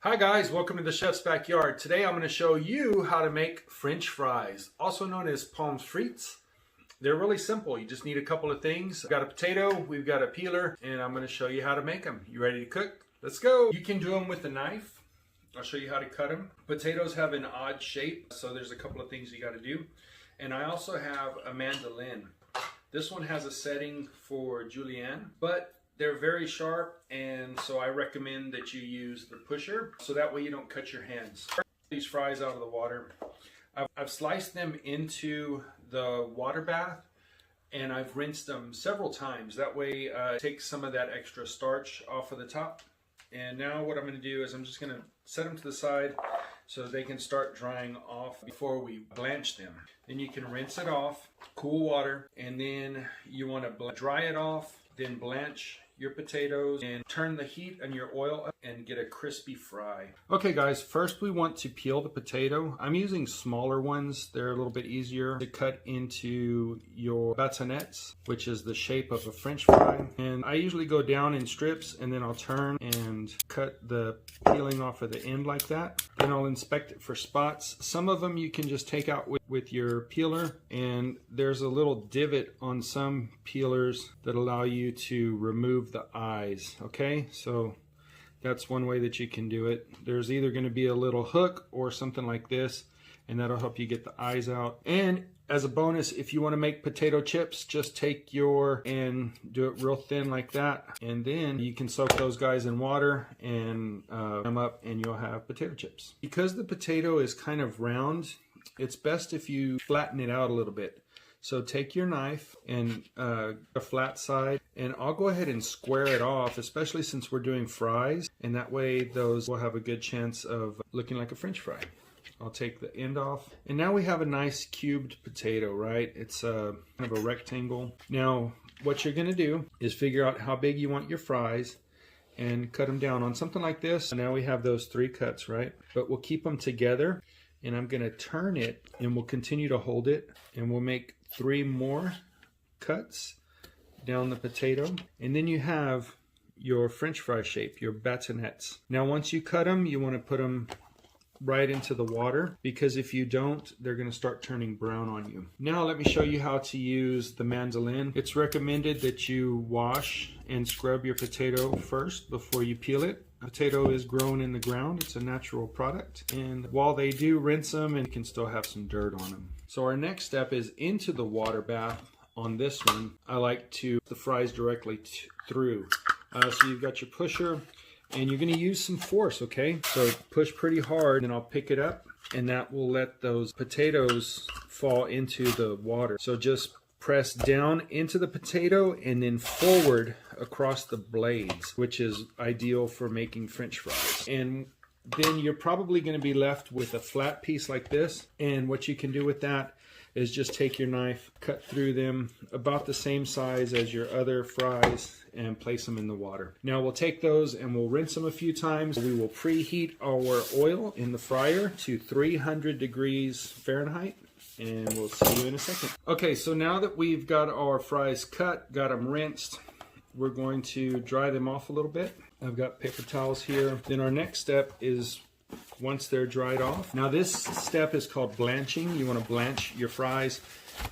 Hi guys, welcome to the Chef's Backyard. Today I'm going to show you how to make French fries, also known as Pommes Frites. They're really simple. You just need a couple of things. We've got a potato, we've got a peeler, and I'm going to show you how to make them. You ready to cook? Let's go. You can do them with a knife. I'll show you how to cut them. Potatoes have an odd shape, so there's a couple of things you got to do. And I also have a mandolin. This one has a setting for julienne, but they're very sharp, and so I recommend that you use the pusher so that way you don't cut your hands. These fries out of the water. I've sliced them into the water bath and I've rinsed them several times. That way take some of that extra starch off of the top. And now what I'm going to do is I'm just going to set them to the side so they can start drying off before we blanch them. Then you can rinse it off, cool water, and then you want to dry it off, then blanch your potatoes and turn the heat on your oil up and get a crispy fry. Okay guys, first we want to peel the potato. I'm using smaller ones. They're a little bit easier to cut into your batonnets, which is the shape of a French fry. And I usually go down in strips and then I'll turn and cut the peeling off of the end like that. Then I'll inspect it for spots. Some of them you can just take out with your peeler, and there's a little divot on some peelers that allow you to remove the eyes. Okay, so that's one way that you can do it. There's either going to be a little hook or something like this, and that'll help you get the eyes out. And as a bonus, if you want to make potato chips, just take and do it real thin like that, and then you can soak those guys in water and them up, and you'll have potato chips. Because the potato is kind of round, it's best if you flatten it out a little bit. So take your knife and a flat side, and I'll go ahead and square it off, especially since we're doing fries, and that way those will have a good chance of looking like a French fry. I'll take the end off, and now we have a nice cubed potato, right? It's kind of a rectangle. Now what you're gonna do is figure out how big you want your fries and cut them down on something like this. Now we have those 3 cuts, right? But we'll keep them together, and I'm gonna turn it, and we'll continue to hold it, and we'll make 3 more cuts down the potato, and then you have your French fry shape, your batonnets. Now once you cut them, you want to put them right into the water, because if you don't, they're going to start turning brown on you. Now let me show you how to use the mandolin. It's recommended that you wash and scrub your potato first before you peel it. Potato is grown in the ground. It's a natural product, and while they do rinse them, and can still have some dirt on them. So our next step is into the water bath. On this one, I like to put the fries directly through. So you've got your pusher, and you're going to use some force, okay? So push pretty hard, and I'll pick it up, and that will let those potatoes fall into the water. So just press down into the potato and then forward across the blades, which is ideal for making French fries. And then you're probably going to be left with a flat piece like this, and what you can do with that is just take your knife, cut through them about the same size as your other fries, and place them in the water. Now we'll take those and we'll rinse them a few times. We will preheat our oil in the fryer to 300 degrees Fahrenheit, and we'll see you in a second. Okay, so now that we've got our fries cut, got them rinsed, we're going to dry them off a little bit. I've got paper towels here. Then our next step is, once they're dried off. Now this step is called blanching. You want to blanch your fries.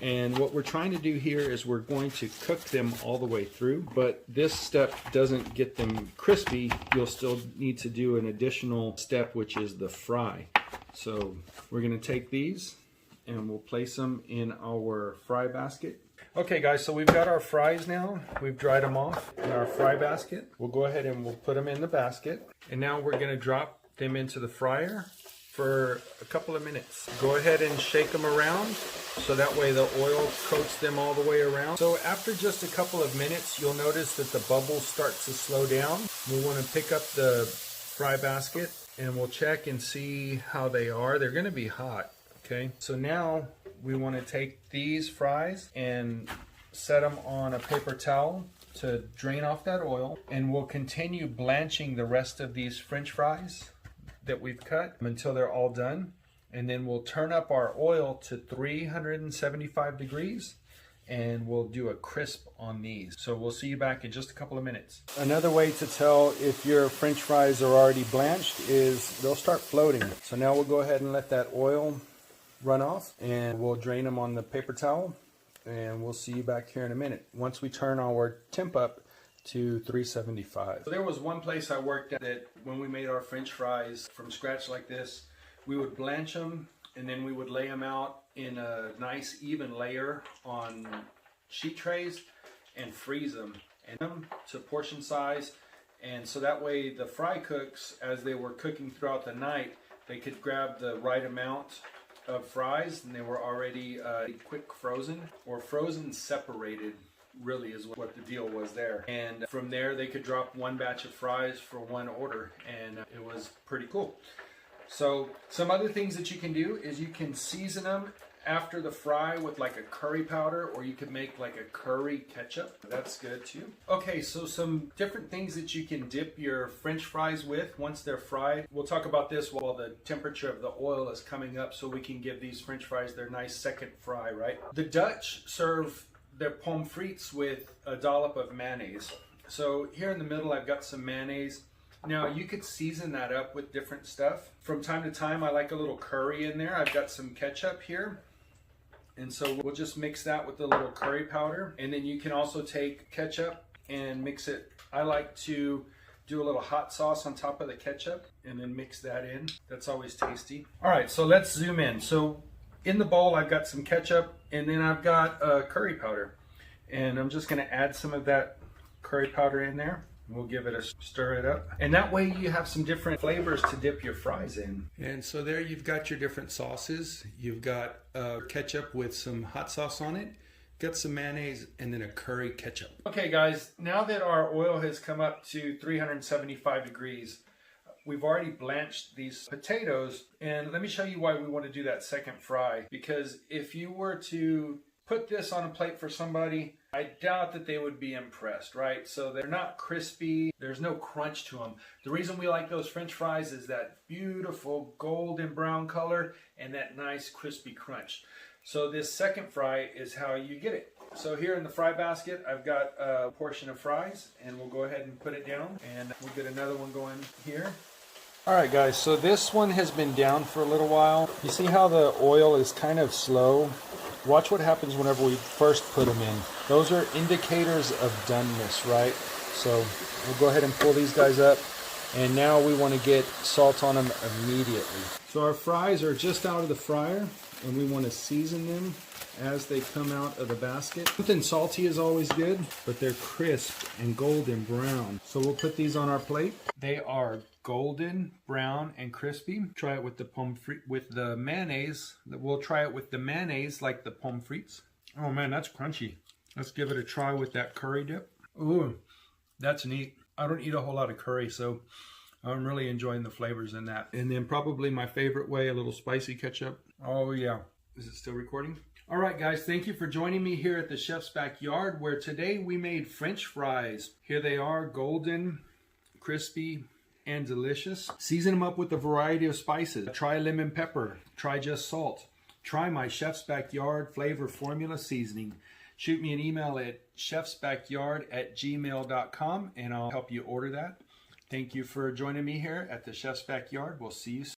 And what we're trying to do here is we're going to cook them all the way through, but this step doesn't get them crispy. You'll still need to do an additional step, which is the fry. So we're going to take these and we'll place them in our fry basket. Okay guys, so we've got our fries now. We've dried them off in our fry basket. We'll go ahead and we'll put them in the basket. And now we're going to drop them into the fryer for a couple of minutes. Go ahead and shake them around so that way the oil coats them all the way around. So after just a couple of minutes, you'll notice that the bubbles start to slow down. We want to pick up the fry basket and we'll check and see how they are. They're going to be hot, okay? So now we want to take these fries and set them on a paper towel to drain off that oil, and we'll continue blanching the rest of these French fries that we've cut until they're all done, and then we'll turn up our oil to 375 degrees, and we'll do a crisp on these. So we'll see you back in just a couple of minutes. Another way to tell if your French fries are already blanched is they'll start floating. So now we'll go ahead and let that oil run off, and we'll drain them on the paper towel, and we'll see you back here in a minute once we turn our temp up to 375. So there was one place I worked at that when we made our French fries from scratch like this, we would blanch them and then we would lay them out in a nice even layer on sheet trays and freeze them to portion size. And so that way the fry cooks, as they were cooking throughout the night, they could grab the right amount of fries, and they were already quick frozen, or frozen separated, really is what the deal was there. And from there they could drop one batch of fries for one order, and it was pretty cool. So some other things that you can do is you can season them after the fry with like a curry powder, or you could make like a curry ketchup. That's good too. Okay, so some different things that you can dip your French fries with once they're fried. We'll talk about this while the temperature of the oil is coming up, so we can give these French fries their nice second fry, right? The Dutch serve their pommes frites with a dollop of mayonnaise. So here in the middle I've got some mayonnaise. Now you could season that up with different stuff. From time to time I like a little curry in there. I've got some ketchup here. And so we'll just mix that with a little curry powder. And then you can also take ketchup and mix it. I like to do a little hot sauce on top of the ketchup and then mix that in. That's always tasty. All right, so let's zoom in. So in the bowl I've got some ketchup, and then I've got curry powder. And I'm just gonna add some of that curry powder in there. We'll give it a stir it up. And that way you have some different flavors to dip your fries in. And so there you've got your different sauces. You've got ketchup with some hot sauce on it, got some mayonnaise, and then a curry ketchup. Okay guys, now that our oil has come up to 375 degrees, we've already blanched these potatoes. And let me show you why we want to do that second fry. Because if you were to put this on a plate for somebody, I doubt that they would be impressed, right? So they're not crispy, there's no crunch to them. The reason we like those French fries is that beautiful golden brown color and that nice crispy crunch. So this second fry is how you get it. So here in the fry basket, I've got a portion of fries, and we'll go ahead and put it down, and we'll get another one going here. All right guys, so this one has been down for a little while. You see how the oil is kind of slow? Watch what happens whenever we first put them in. Those are indicators of doneness, right? So we'll go ahead and pull these guys up. And now we want to get salt on them immediately. So our fries are just out of the fryer, and we want to season them as they come out of the basket. Something salty is always good, but they're crisp and golden brown. So we'll put these on our plate. They are golden brown and crispy. Try it with the pommes frites, with the mayonnaise. We'll try it with the mayonnaise like the pommes frites. Oh man, that's crunchy. Let's give it a try with that curry dip. Ooh, that's neat. I don't eat a whole lot of curry, so I'm really enjoying the flavors in that. And then probably my favorite way, a little spicy ketchup. Oh yeah. Is it still recording? All right guys, thank you for joining me here at the Chef's Backyard, where today we made French fries. Here they are, golden, crispy, and delicious. Season them up with a variety of spices. Try lemon pepper, try just salt. Try my Chef's Backyard flavor formula seasoning. Shoot me an email at chefsbackyard@gmail.com and I'll help you order that. Thank you for joining me here at the Chef's Backyard. We'll see you soon.